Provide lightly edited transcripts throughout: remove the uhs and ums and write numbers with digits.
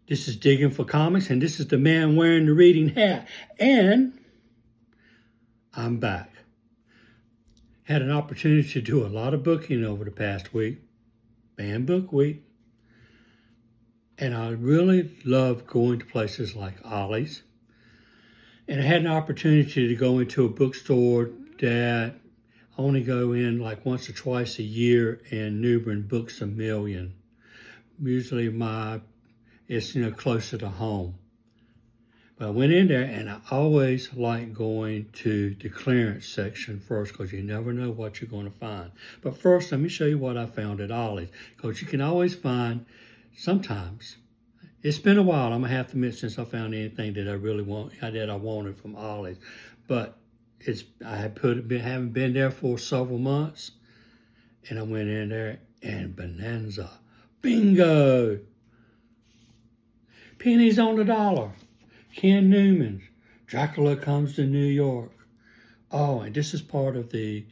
This is Digging for Comics, and this is the man wearing the reading hat. And I'm back. Had an opportunity to do a lot of booking over the past week, Banned Book Week. And I really love going to places like Ollie's. And I had an opportunity to go into a bookstore that I only go in like once or twice a year in New Bern, Books A Million. Usually it's closer to home. But I went in there, and I always like going to the clearance section first because you never know what you're going to find. But first, let me show you what I found at Ollie's, because you can always find, sometimes, it's been a while, I'm going to have to admit, since I found anything that I really wanted from Ollie's. But haven't been there for several months, and I went in there, and Bonanza, bingo! Pennies on the Dollar, Ken Newman's Dracula Comes to New York. Oh, and this is part of the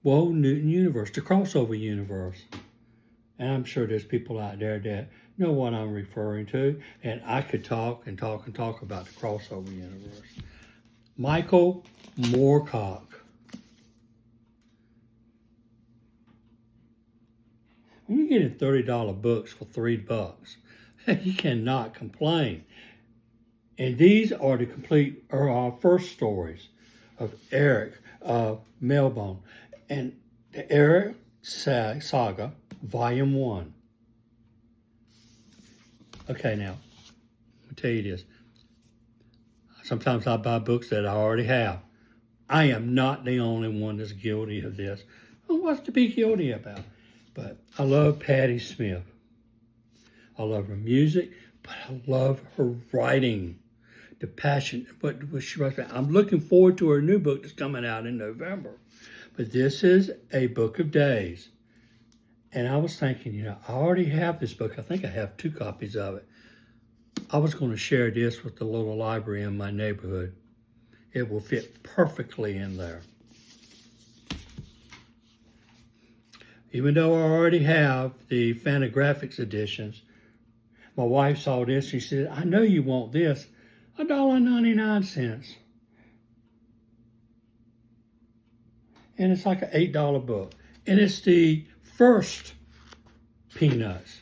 Wold Newton universe, the crossover universe. And I'm sure there's people out there that know what I'm referring to, and I could talk and talk and talk about the crossover universe. Michael Moorcock. When you're getting $30 books for $3, you cannot complain. And these are the complete first stories of Eric Melbone and the Eric Saga, Volume 1. Okay, now, I'll tell you this. Sometimes I buy books that I already have. I am not the only one that's guilty of this. What's to be guilty about? But I love Patti Smith. I love her music, but I love her writing. The passion, what she writes about. I'm looking forward to her new book that's coming out in November. But this is A Book of Days. And I was thinking, I already have this book. I think I have 2 copies of it. I was going to share this with the little library in my neighborhood. It will fit perfectly in there. Even though I already have the Fantagraphics editions, my wife saw this. She said, I know you want this. $1.99. And it's like an $8 book. And it's the first Peanuts.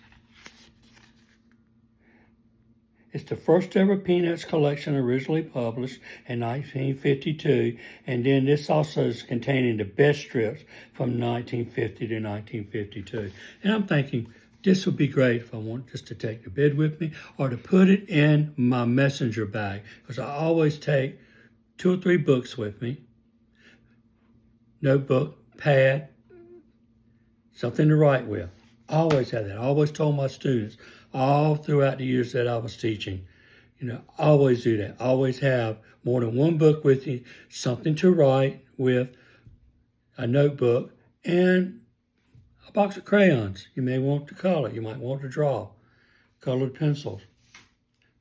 It's the first ever Peanuts collection, originally published in 1952. And then this also is containing the best strips from 1950 to 1952. And I'm thinking, this would be great if I want just to take to bed with me or to put it in my messenger bag, because I always take 2 or 3 books with me. Notebook, pad, something to write with. I always have that. I always told my students all throughout the years that I was teaching, always do that. Always have more than 1 book with you, something to write with, a notebook, and a box of crayons. You may want to color. You might want to draw. Colored pencils.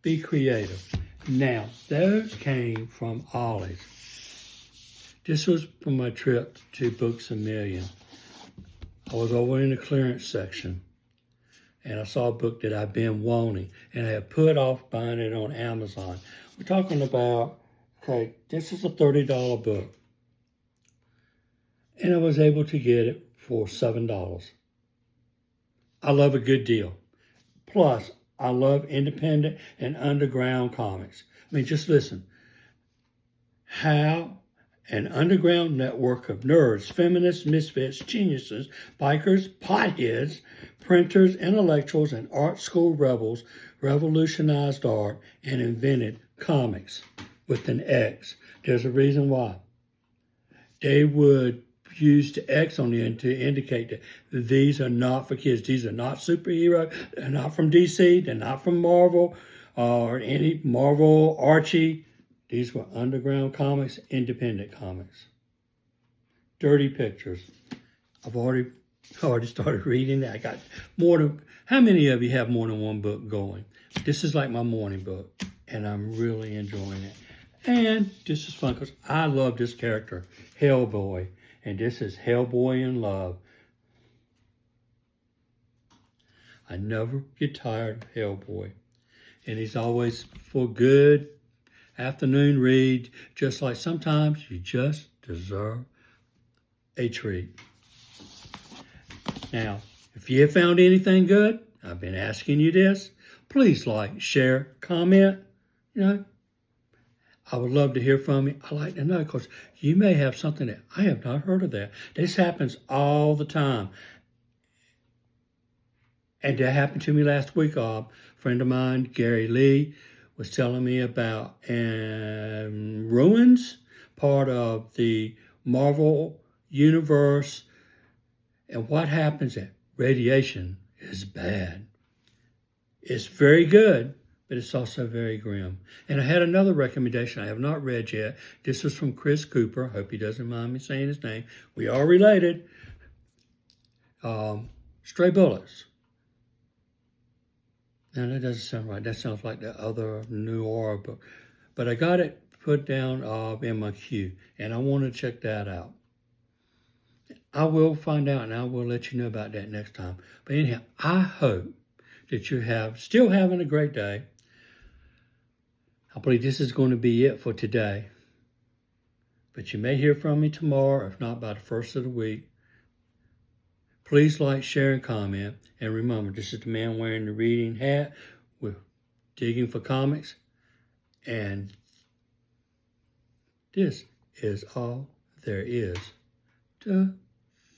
Be creative. Now, those came from Ollie's. This was from my trip to Books A Million. I was over in the clearance section, and I saw a book that I've been wanting, and I had put off buying it on Amazon. We're talking about, this is a $30 book, and I was able to get it for $7. I love a good deal. Plus, I love independent and underground comics. Just listen. How an underground network of nerds, feminists, misfits, geniuses, bikers, potheads, printers, intellectuals, and art school rebels revolutionized art and invented comics with an X. There's a reason why. They would use the X on the end to indicate that these are not for kids. These are not superheroes. They're not from DC. They're not from Marvel or any Marvel, Archie. These were underground comics, independent comics. Dirty Pictures. I've already started reading that. I got more than, how many of you have more than 1 book going? This is like my morning book, and I'm really enjoying it. And this is fun because I love this character, Hellboy. And this is Hellboy in Love. I never get tired of Hellboy. And he's always for good afternoon read, just like sometimes you just deserve a treat. Now, if you have found anything good, I've been asking you this, please like, share, comment. I would love to hear from you. I like to know because you may have something that I have not heard of that. This happens all the time. And that happened to me last week. A friend of mine, Gary Lee, was telling me about Ruins, part of the Marvel Universe, and what happens at radiation is bad. It's very good, but it's also very grim. And I had another recommendation I have not read yet. This was from Chris Cooper. Hope he doesn't mind me saying his name. We are related. Stray Bullets. Now, that doesn't sound right. That sounds like the other noir book. But I got it put down in my queue, and I want to check that out. I will find out, and I will let you know about that next time. But anyhow, I hope that you're still having a great day. I believe this is going to be it for today. But you may hear from me tomorrow, if not by the first of the week. Please like, share, and comment. And remember, this is the man wearing the reading hat with Digging for Comics. And this is all there is to